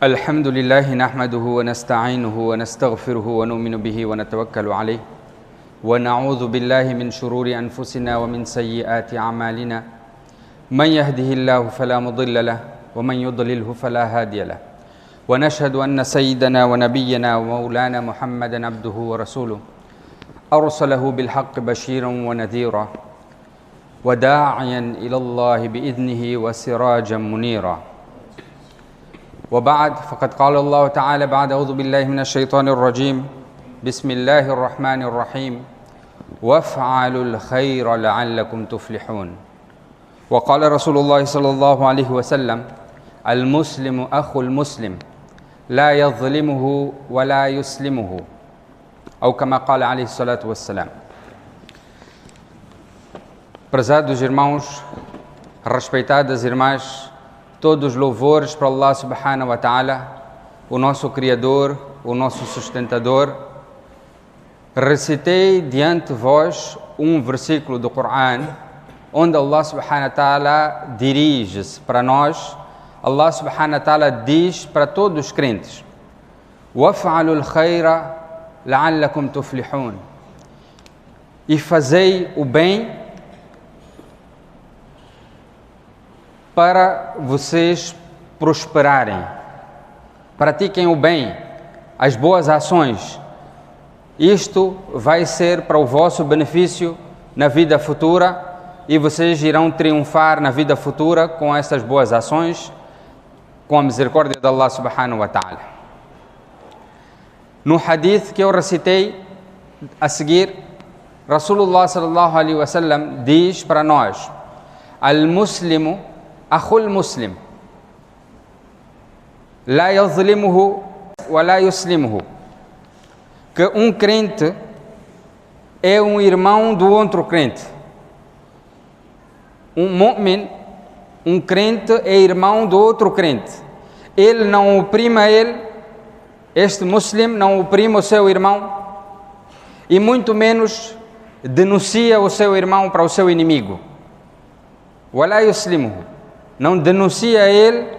الحمد لله نحمده ونستعينه ونستغفره ونؤمن به ونتوكل عليه ونعوذ بالله من شرور أنفسنا ومن سيئات أعمالنا من يهده الله فلا مضل له ومن يضلله فلا هادي له ونشهد أن سيدنا ونبينا ومولانا محمدا عبده ورسوله أرسله بالحق بشيرا ونذيرا وداعيا إلى الله بإذنه وسراجا منيرا وبعد فقد قال الله تعالى بعد أعوذ بالله من الشيطان الرجيم بسم الله الرحمن الرحيم وافعلوا الخير لعلكم تفلحون وقال رسول الله صلى الله عليه وسلم المسلم أخو المسلم لا يظلمه ولا يسلمه أو كما قال عليه الصلاة والسلام. Prezados irmãos, respeitadas irmãs, todos os louvores para Allah subhanahu wa ta'ala, o nosso Criador, o nosso sustentador. Recitei diante de vós um versículo do Corão, onde Allah subhanahu wa ta'ala dirige-se para nós. Allah subhanahu wa ta'ala diz para todos os crentes: وَافْعَلُوا الْخَيْرَ لَعَلَّكُمْ تُفْلِحُونَ, e fazei o bem para vocês prosperarem. Pratiquem o bem, as boas ações. Isto vai ser para o vosso benefício na vida futura e vocês irão triunfar na vida futura com essas boas ações, com a misericórdia de Allah subhanahu wa ta'ala. No hadith que eu recitei a seguir, Rasulullah sallallahu alaihi wasallam diz para nós: Al-Muslimu Akhul Muslim La yazlimuhu wa la yuslimuhu, que um crente é um irmão do outro crente. Um mu'min, um crente é irmão do outro crente. Ele não oprime ele, este muslim não oprime o seu irmão e muito menos denuncia o seu irmão para o seu inimigo. Wa la yuslimuhu, não denuncia ele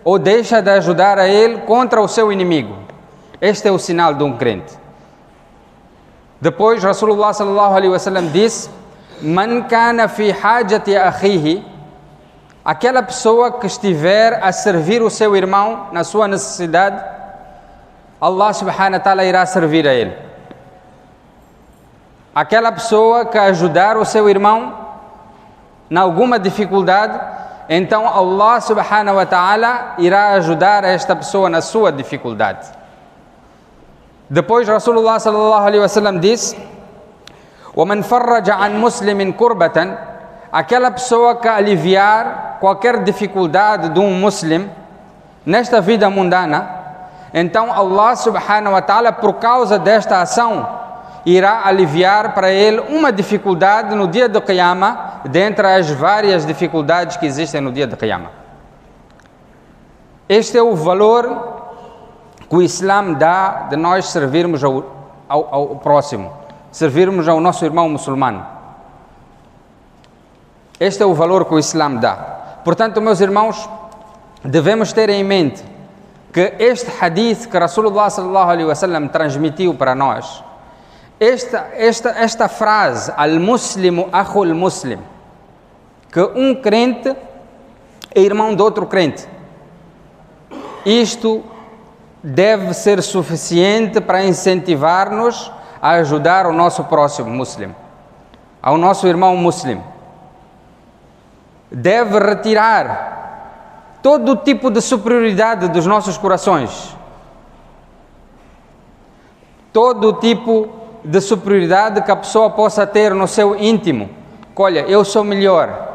ou deixa de ajudar a ele contra o seu inimigo. Este é o sinal de um crente. Depois Rasulullah sallallahu alaihi wasallam disse: Man kana fi hajati akhihi, aquela pessoa que estiver a servir o seu irmão na sua necessidade, Allah subhanahu wa ta'ala irá servir a ele. Aquela pessoa que ajudar o seu irmão em alguma dificuldade, então Allah subhanahu wa ta'ala irá ajudar esta pessoa na sua dificuldade. Depois Rasulullah sallallahu alaihi wasallam disse: وَمَنْ فَرَّجَ عَنْ مُسْلِمٍ كُرْبَةً, aquela pessoa que aliviar qualquer dificuldade de um muslim nesta vida mundana, então Allah subhanahu wa ta'ala, por causa desta ação, irá aliviar para ele uma dificuldade no dia do Qiyamah, dentre as várias dificuldades que existem no dia do Qiyamah. Este é o valor que o Islã dá de nós servirmos ao próximo, servirmos ao nosso irmão muçulmano. Este é o valor que o Islã dá. Portanto, meus irmãos, devemos ter em mente que este hadith que Rasulullah sallallahu alaihi wasallam transmitiu para nós, esta frase, Al-Muslimu Akhul Muslim, que um crente é irmão de outro crente, isto deve ser suficiente para incentivar-nos a ajudar o nosso próximo muslim, ao nosso irmão muslim. Deve retirar todo tipo de superioridade dos nossos corações, todo tipo de superioridade que a pessoa possa ter no seu íntimo. Olha, eu sou melhor,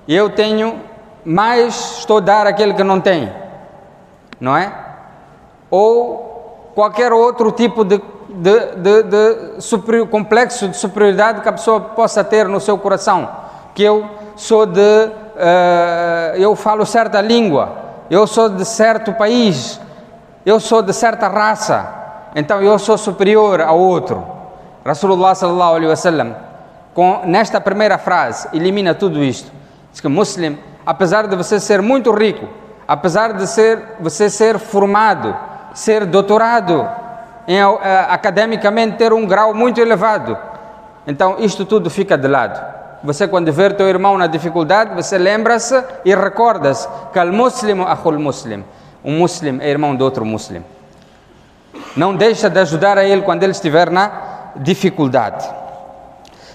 eu tenho mais, estou a dar àquele que não tem, não é? Ou qualquer outro tipo de complexo de superioridade que a pessoa possa ter no seu coração, que eu sou eu falo certa língua, eu sou de certo país, eu sou de certa raça, então eu sou superior ao outro. Rasulullah sallallahu alaihi wasallam, nesta primeira frase, elimina tudo isto. Diz que muslim, apesar de você ser muito rico, apesar de você ser formado, ser doutorado, academicamente ter um grau muito elevado, então isto tudo fica de lado. Você, quando ver teu irmão na dificuldade, você lembra-se e recorda-se que al-muslimu akhul muslim, um muslim é irmão de outro muslim. Não deixa de ajudar a ele quando ele estiver na dificuldade.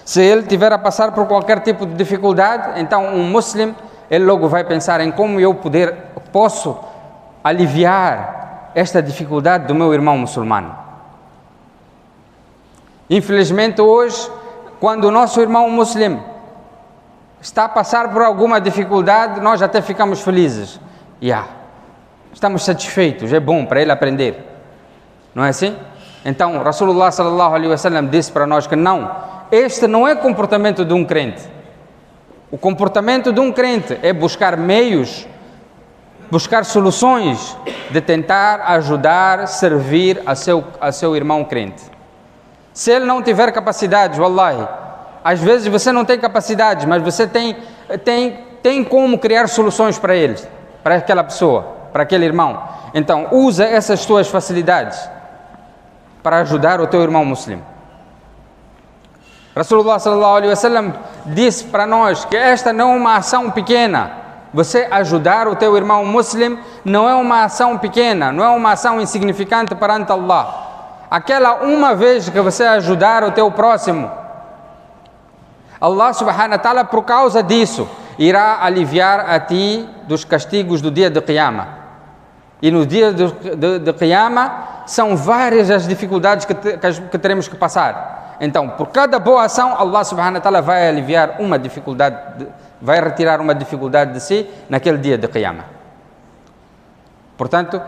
Se ele estiver a passar por qualquer tipo de dificuldade, então um muslim, ele logo vai pensar em como eu posso aliviar esta dificuldade do meu irmão muçulmano. Infelizmente hoje, quando o nosso irmão muslim está a passar por alguma dificuldade, nós até ficamos felizes. Estamos satisfeitos, é bom para ele aprender. Não é assim? Então, Rasulullah sallallahu alaihi wasallam disse para nós que não, este não é comportamento de um crente. O comportamento de um crente é buscar meios, buscar soluções de tentar ajudar, servir a seu irmão crente. Se ele não tiver capacidades, wallahi, às vezes você não tem capacidades, mas você tem como criar soluções para ele, para aquela pessoa, para aquele irmão. Então, usa essas suas facilidades para ajudar o teu irmão muçulmano. Rasulullah sallallahu alaihi wasallam disse para nós que esta não é uma ação pequena. Você ajudar o teu irmão muçulmano não é uma ação pequena, não é uma ação insignificante perante Allah. Aquela uma vez que você ajudar o teu próximo, Allah subhanahu wa ta'ala, por causa disso, irá aliviar a ti dos castigos do dia de Qiyamah. E no dia de Qiyamah são várias as dificuldades que teremos que passar. Então, por cada boa ação, Allah subhanahu wa ta'ala vai aliviar uma dificuldade, vai retirar uma dificuldade de si naquele dia de Qiyamah. Portanto,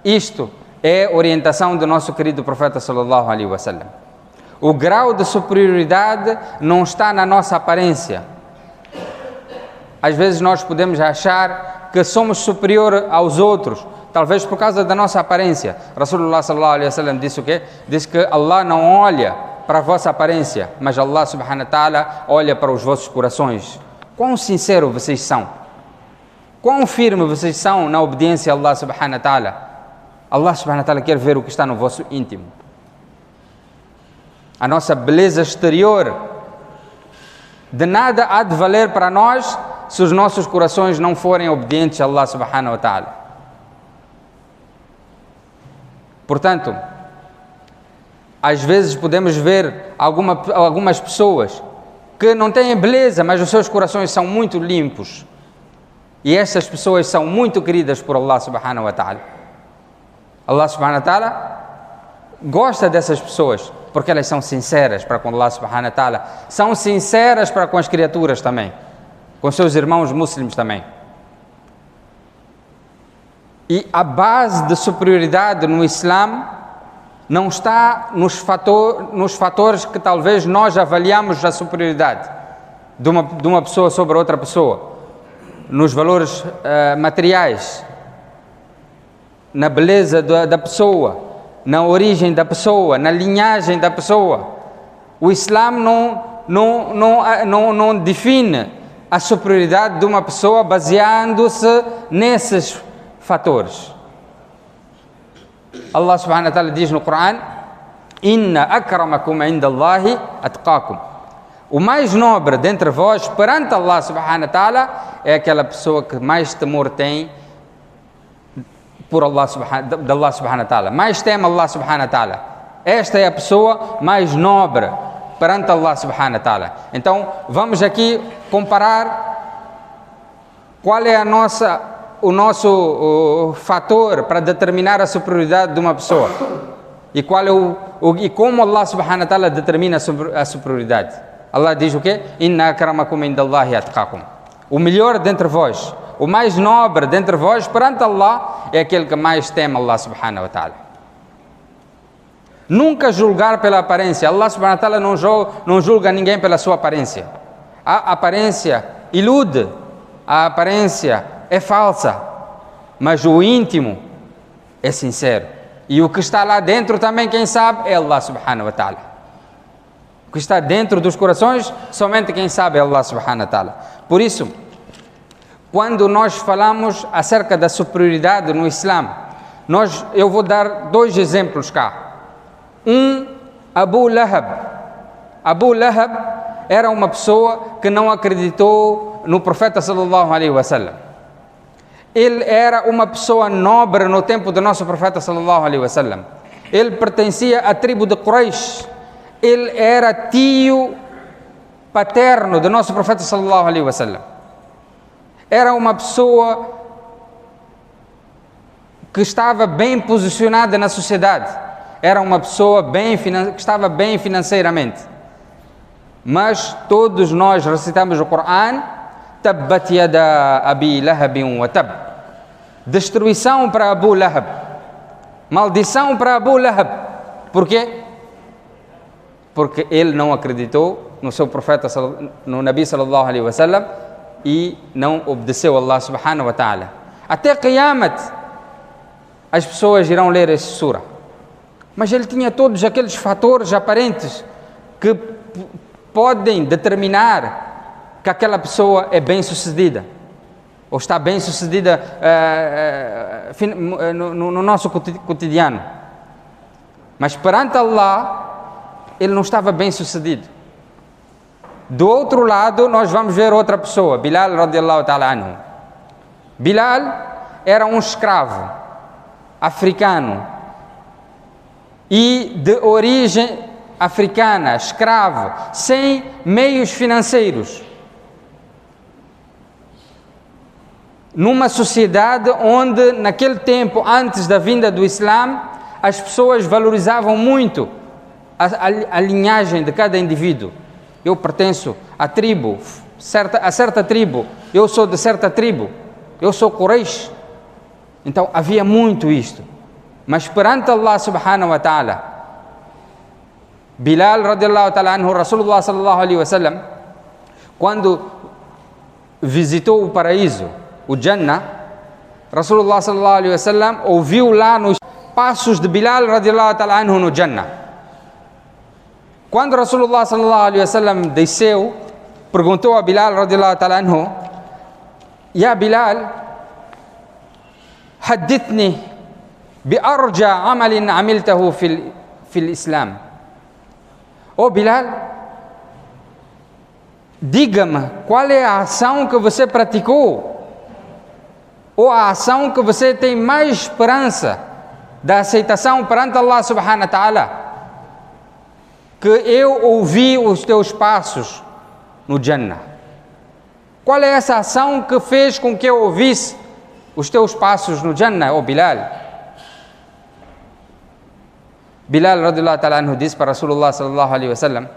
isto é a orientação do nosso querido profeta sallallahu alaihi wasallam. O grau de superioridade não está na nossa aparência. Às vezes nós podemos achar que somos superior aos outros, talvez por causa da nossa aparência. Rasulullah sallallahu alaihi wasallam disse o quê? Diz que Allah não olha para a vossa aparência, mas Allah subhanahu wa ta'ala olha para os vossos corações. Quão sincero vocês são? Quão firme vocês são na obediência a Allah subhanahu wa ta'ala? Allah subhanahu wa ta'ala quer ver o que está no vosso íntimo. A nossa beleza exterior de nada há de valer para nós se os nossos corações não forem obedientes a Allah subhanahu wa ta'ala. Portanto, às vezes podemos ver algumas pessoas que não têm beleza, mas os seus corações são muito limpos. E essas pessoas são muito queridas por Allah subhanahu wa ta'ala. Allah subhanahu wa ta'ala gosta dessas pessoas, porque elas são sinceras para com Allah subhanahu wa ta'ala, são sinceras para com as criaturas também, com seus irmãos muçulmanos também. E a base de superioridade no Islã não está nos fatores que talvez nós avaliamos a superioridade de uma pessoa sobre outra pessoa, nos valores materiais, na beleza da pessoa, na origem da pessoa, na linhagem da pessoa. O Islã não define a superioridade de uma pessoa baseando-se nesses fatores. Allah subhanahu wa ta'ala diz no Coran: Inna akramakum inda Allahi atqakum. O mais nobre dentre vós perante Allah subhanahu wa ta'ala é aquela pessoa que mais temor tem por Allah subhanahu wa ta'ala, mais teme Allah subhanahu wa ta'ala. Esta é a pessoa mais nobre perante Allah subhanahu wa ta'ala. Então, vamos aqui comparar qual é o nosso fator para determinar a superioridade de uma pessoa e como Allah subhanahu wa ta'ala determina a superioridade. Allah diz o quê? Inna akramakum indallahi atqakum. O melhor dentre vós, o mais nobre dentre vós perante Allah é aquele que mais teme Allah subhanahu wa ta'ala. Nunca julgar pela aparência. Allah subhanahu wa ta'ala não julga ninguém pela sua aparência. A aparência ilude, a aparência é falsa, mas o íntimo é sincero. E o que está lá dentro também, quem sabe, é Allah subhanahu wa ta'ala. O que está dentro dos corações, somente quem sabe é Allah subhanahu wa ta'ala. Por isso, quando nós falamos acerca da superioridade no Islã, eu vou dar 2 exemplos cá. Abu Lahab. Abu Lahab era uma pessoa que não acreditou no profeta sallallahu alaihi wasallam. Ele era uma pessoa nobre no tempo do nosso profeta sallallahu alaihi wasallam. Ele pertencia à tribo de Quraysh. Ele era tio paterno do nosso profeta sallallahu alaihi wasallam. Era uma pessoa que estava bem posicionada na sociedade. Era uma pessoa que estava bem financeiramente. Mas todos nós recitamos o Coran, Tabbat yada Abi Lahabin wa tab. Destruição para Abu Lahab. Maldição para Abu Lahab. Por quê? Porque ele não acreditou no seu profeta, no Nabi sallallahu alaihi wasallam, e não obedeceu a Allah subhanahu wa ta'ala. Até Qiyamat as pessoas irão ler esta sura. Mas ele tinha todos aqueles fatores aparentes que podem determinar que aquela pessoa é bem sucedida, ou está bem sucedida no nosso cotidiano. Mas perante Allah, ele não estava bem sucedido. Do outro lado, nós vamos ver outra pessoa, Bilal radiallahu ta'ala anhu. Bilal era um escravo africano e de origem africana, escravo, sem meios financeiros, numa sociedade onde naquele tempo, antes da vinda do Islã, as pessoas valorizavam muito a linhagem de cada indivíduo. Eu pertenço à tribo, a certa tribo, eu sou de certa tribo, eu sou Quraysh. Então havia muito isto. Mas perante Allah subhanahu wa ta'ala, Bilal radiallahu ta'ala anhu, Rasulullah sallallahu alaihi wasallam, quando visitou o paraíso, o Jannah, Rasulullah sallallahu alaihi wasallam ouviu lá nos passos de Bilal radiallahu ta'ala anhu no Jannah. Quando Rasulullah sallallahu alaihi wasallam desceu, perguntou a Bilal radiallahu ta'ala anhu: Ya Bilal, haddithni bi arja amalin amiltahu fil Islam. Oh Bilal, diga-me qual é a ação que você praticou, ou a ação que você tem mais esperança da aceitação perante Allah subhanahu wa ta'ala, que eu ouvi os teus passos no Jannah. Qual é essa ação que fez com que eu ouvisse os teus passos no Jannah, oh Bilal? Bilal radiallahu ta'ala anhu disse para Rasulullah sallallahu alaihi wasallam: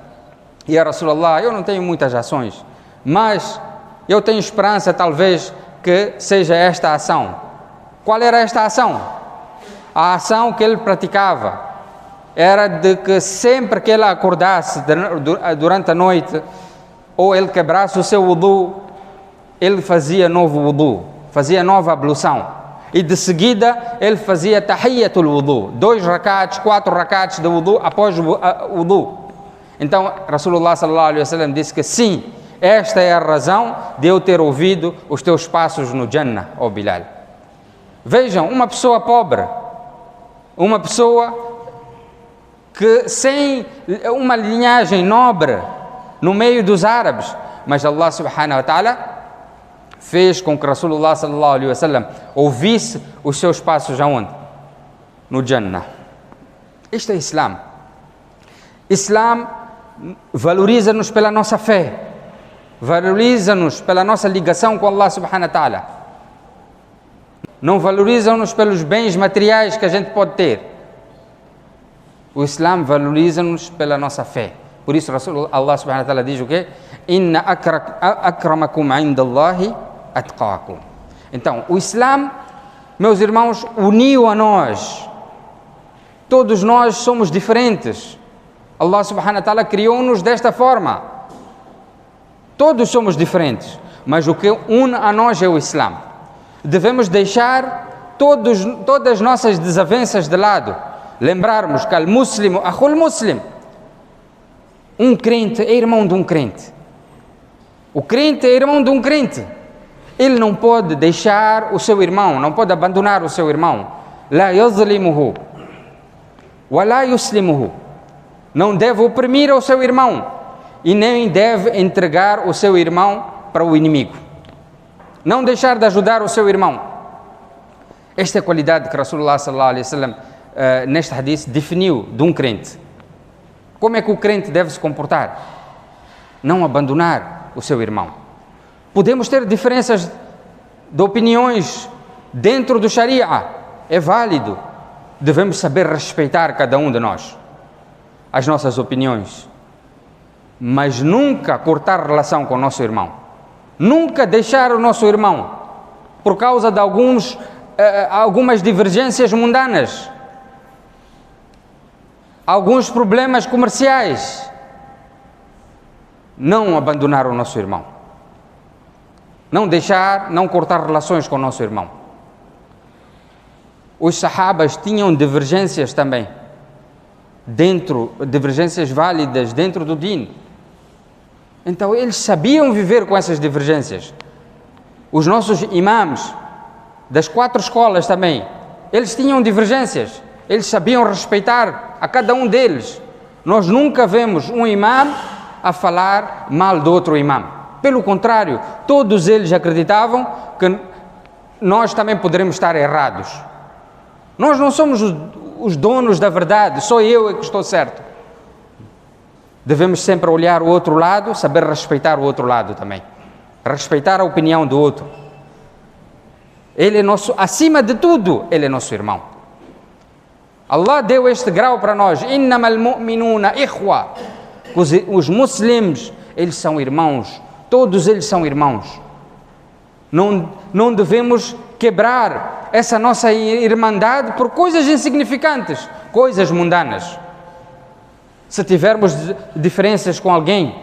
Ya Rasulullah, eu não tenho muitas ações, mas eu tenho esperança talvez que seja esta ação. Qual era esta ação? A ação que ele praticava era de que sempre que ele acordasse durante a noite, ou ele quebrasse o seu wudu, ele fazia novo wudu, fazia nova ablução, e de seguida ele fazia tahiyyatul wudu, 2 rakats, 4 rakats de wudu após o wudu. Então Rasulullah sallallahu alaihi wasallam disse que sim, esta é a razão de eu ter ouvido os teus passos no Jannah, ó Bilal. Vejam, uma pessoa pobre, uma pessoa que sem uma linhagem nobre no meio dos árabes, mas Allah subhanahu wa ta'ala fez com que Rasulullah sallallahu alaihi wasallam ouvisse os seus passos aonde? No Jannah. Isto é Islã. Islã valoriza-nos pela nossa fé, valoriza-nos pela nossa ligação com Allah subhanahu wa ta'ala. Não valoriza-nos pelos bens materiais que a gente pode ter. O Islã valoriza-nos pela nossa fé. Por isso Allah subhanahu wa ta'ala diz o quê? Inna akramakum indallahi atqakum. Então, o Islã, meus irmãos, uniu a nós. Todos nós somos diferentes. Allah subhanahu wa ta'ala criou-nos desta forma. Todos somos diferentes, mas o que une a nós é o Islã. Devemos deixar todas as nossas desavenças de lado. Lembrarmos que al-muslimu akhul muslim, um crente é irmão de um crente, o crente é irmão de um crente, Ele não pode deixar o seu irmão, não pode abandonar o seu irmão. La yazlimuhu wa la yuslimuhu. Não deve oprimir o seu irmão e nem deve entregar o seu irmão para o inimigo. Não deixar de ajudar o seu irmão. Esta é a qualidade que Rasulullah sallallahu alaihi wasallam neste hadith definiu de um crente. Como é que o crente deve se comportar? Não abandonar o seu irmão. Podemos ter diferenças de opiniões dentro do Sharia. É válido. Devemos saber respeitar cada um de nós, as nossas opiniões. Mas nunca cortar relação com o nosso irmão. Nunca deixar o nosso irmão por causa de algumas divergências mundanas, alguns problemas comerciais. Não abandonar o nosso irmão. Não deixar, não cortar relações com o nosso irmão. Os sahabas tinham divergências também, divergências válidas dentro do din. Então eles sabiam viver com essas divergências. Os nossos imãs das 4 escolas também, eles tinham divergências, eles sabiam respeitar a cada um deles. Nós nunca vemos um imã a falar mal do outro imã. Pelo contrário, todos eles acreditavam que nós também poderemos estar errados. Nós não somos os donos da verdade, só eu é que estou certo. Devemos sempre olhar o outro lado, saber respeitar o outro lado também. Respeitar a opinião do outro. Ele é nosso, acima de tudo, ele é nosso irmão. Allah deu este grau para nós. Innamal mu'minuna ikhwa. Os muslims, eles são irmãos. Todos eles são irmãos. Não devemos quebrar essa nossa irmandade por coisas insignificantes, coisas mundanas. Se tivermos diferenças com alguém,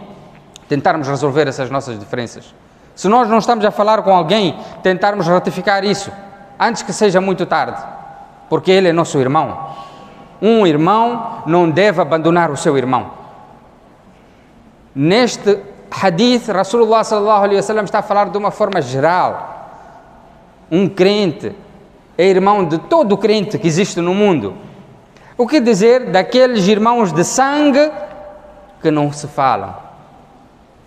tentarmos resolver essas nossas diferenças. Se nós não estamos a falar com alguém, tentarmos ratificar isso, antes que seja muito tarde, porque ele é nosso irmão. Um irmão não deve abandonar o seu irmão. Neste hadith, Rasulullah sallallahu alaihi wasallam está a falar de uma forma geral. Um crente é irmão de todo crente que existe no mundo. O que dizer daqueles irmãos de sangue que não se falam?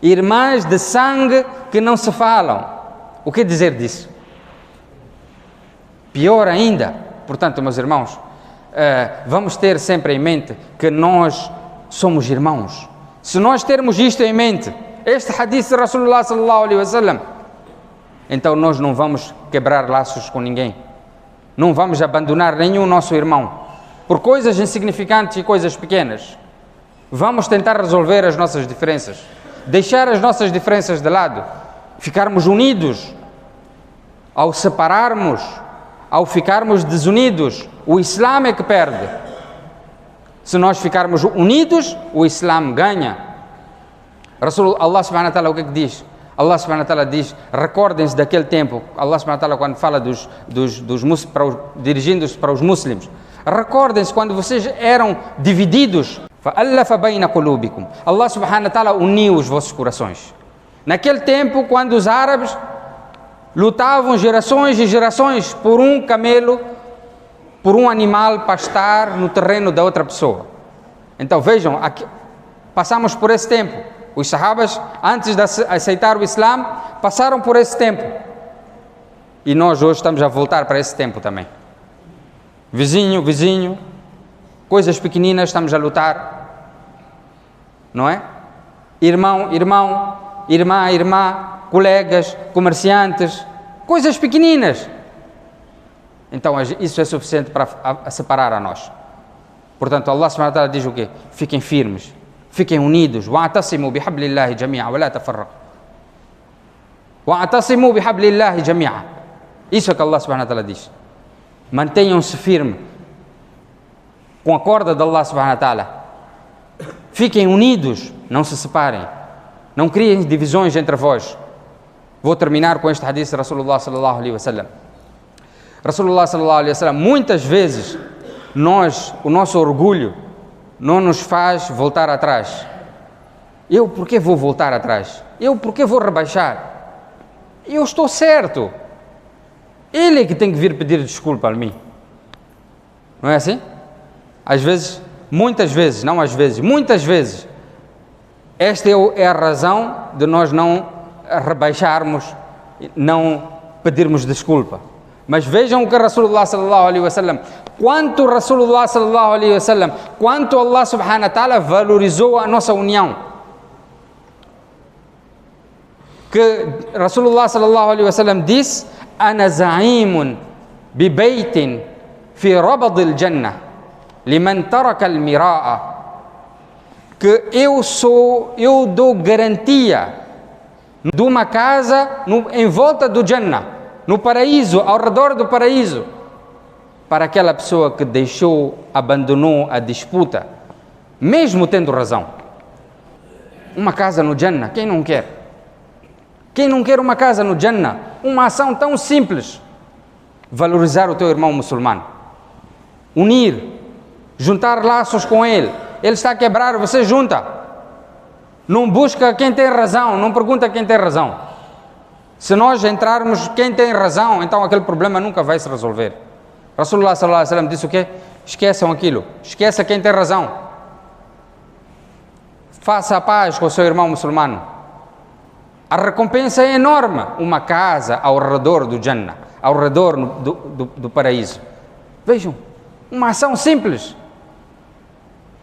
Irmãs de sangue que não se falam. O que dizer disso? Pior ainda. Portanto, meus irmãos, vamos ter sempre em mente que nós somos irmãos. Se nós termos isto em mente, este hadith de Rasulullah sallallahu alaihi wasallam, então nós não vamos quebrar laços com ninguém. Não vamos abandonar nenhum nosso irmão por coisas insignificantes e coisas pequenas. Vamos tentar resolver as nossas diferenças, deixar as nossas diferenças de lado, ficarmos unidos. Ao separarmos, ao ficarmos desunidos, o Islã é que perde. Se nós ficarmos unidos, o Islã ganha. Allah subhanahu wa ta'ala, o que é que diz? Allah subhanahu wa ta'ala diz, recordem-se daquele tempo, Allah subhanahu wa ta'ala quando fala dirigindo-se para os muslims, recordem-se quando vocês eram divididos. Allah subhanahu wa ta'ala uniu os vossos corações. Naquele tempo, quando os árabes lutavam gerações e gerações por um camelo, por um animal pastar no terreno da outra pessoa. Então vejam, aqui, passamos por esse tempo. Os sahabas, antes de aceitar o Islã, passaram por esse tempo. E nós hoje estamos a voltar para esse tempo também. Vizinho, coisas pequeninas estamos a lutar, não é? Irmão, irmã, colegas, comerciantes, coisas pequeninas. Então isso é suficiente para separar a nós. Portanto, Allah subhanahu wa ta'ala diz o quê? Fiquem firmes, fiquem unidos. Wa'tasimu bihablillahi jami'a wa la tafarraqu. Wa'tasimu bihablillahi jami'a. Isso é o que Allah subhanahu wa ta'ala diz. Mantenham-se firmes com a corda de Allah subhanahu wa ta'ala. Fiquem unidos, não se separem. Não criem divisões entre vós. Vou terminar com este hadith de Rasulullah sallallahu alaihi wasallam. Rasulullah sallallahu alaihi wasallam, muitas vezes o nosso orgulho não nos faz voltar atrás. Eu por que vou voltar atrás? Eu por que vou rebaixar? eu estou certo. Ele é que tem que vir pedir desculpa a mim. Não é assim? Às vezes, muitas vezes, não às vezes, muitas vezes, esta é a razão de nós não rebaixarmos, não pedirmos desculpa. Mas vejam o que Rasulullah sallallahu alaihi wasallam, quanto Rasulullah sallallahu alaihi wasallam, quanto Allah subhanahu wa ta'ala valorizou a nossa união. Que Rasulullah sallallahu alaihi wasallam disse: "Ana za'imun bi baytin fi rabad al-jannah liman taraka al-mira'a", que eu dou garantia de uma casa em volta do Jannah, no paraíso, ao redor do paraíso, para aquela pessoa que abandonou a disputa, mesmo tendo razão. Uma casa no Jannah, quem não quer? Quem não quer uma casa no Jannah? Uma ação tão simples: valorizar o teu irmão muçulmano, unir, juntar laços com ele. Ele está a quebrar, você junta. Não busca quem tem razão, não pergunta quem tem razão. Se nós entrarmos quem tem razão, então aquele problema nunca vai se resolver. Rasulullah sallallahu alaihi wasallam disse o quê? Esqueçam aquilo, esqueça quem tem razão. Faça a paz com o seu irmão muçulmano. A recompensa é enorme. Uma casa ao redor do Jannah, ao redor do paraíso. Vejam, uma ação simples.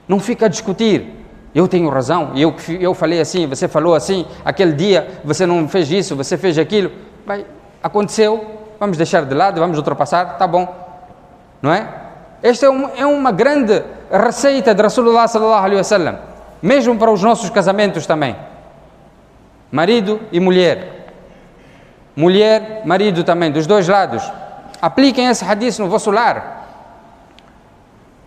Não fica a discutir. Eu tenho razão, eu falei assim, você falou assim, aquele dia você não fez isso, você fez aquilo. Aconteceu, vamos deixar de lado, vamos ultrapassar, tá bom. Não é? Esta é uma grande receita de Rasulullah sallallahu alaihi wasallam, mesmo para os nossos casamentos também. Marido e mulher. Mulher, marido também, dos dois lados. Apliquem esse hadith no vosso lar.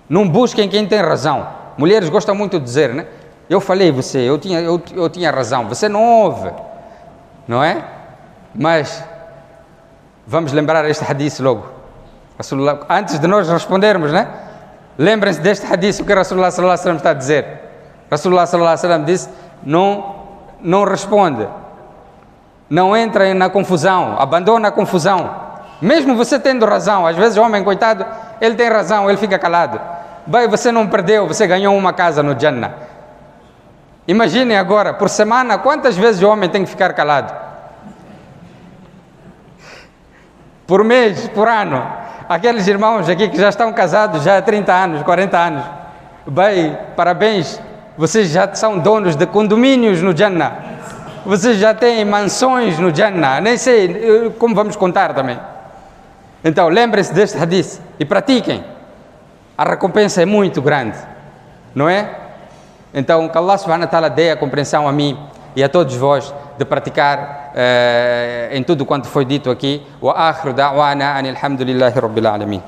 Não busquem quem tem razão. Mulheres gostam muito de dizer, né? Eu falei você, eu tinha razão, você não ouve, não é? Mas vamos lembrar este hadith logo. Rasulullah, antes de nós respondermos, né? Lembrem-se deste hadith, o que Rasulullah sallallahu alaihi wasallam está a dizer. Rasulullah sallallahu alaihi wasallam disse: não responde, não entra na confusão, abandona a confusão. Mesmo você tendo razão, às vezes o homem, coitado, ele tem razão, ele fica calado. Bem, você não perdeu, você ganhou uma casa no Jannah. Imaginem agora, por semana, quantas vezes o homem tem que ficar calado? Por mês, por ano. Aqueles irmãos aqui que já estão casados já há 30 anos, 40 anos. Bem, parabéns, vocês já são donos de condomínios no Jannah. Vocês já têm mansões no Jannah. Nem sei como vamos contar também. Então, lembrem-se deste hadith e pratiquem. A recompensa é muito grande, não é? Então, que Allah subhanahu wa ta'ala dê a compreensão a mim e a todos vós de praticar em tudo quanto foi dito aqui. Wa akhiru da'wana anil hamdulillahi rabbil alamin.